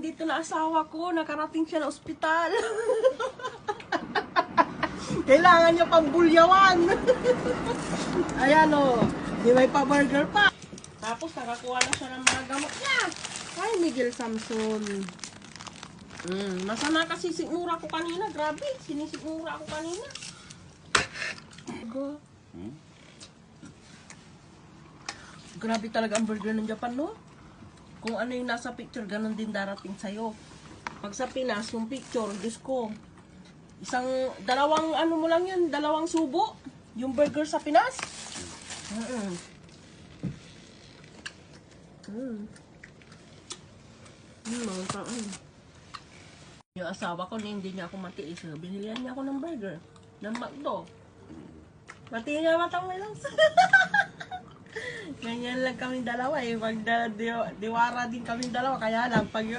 nandito na asawa ko. Nakarating siya na ospital. Kailangan niya pang bulyawan. Ayan o. Di may pa-burger pa. Tapos nakakuha na siya ng mga gamot niya. Ay, Miguel Samson. Masama kasi sigmura ko kanina. Grabe, sinisigmura ako kanina. Grabe talaga ang burger ng Japan, no? Kung ano yung nasa picture, ganun din darating sa'yo. Pag sa Pinas, yung picture, Diyos ko, dalawang ano mo lang yun, dalawang subo, yung burger sa Pinas. Yung asawa ko, hindi niya ako matiis. Binilihan niya ako ng burger, ng McDo. Mati niya matang lang. Ganyan lang kaming dalawa eh. Diwara din kaming dalawa. Kaya lang, pag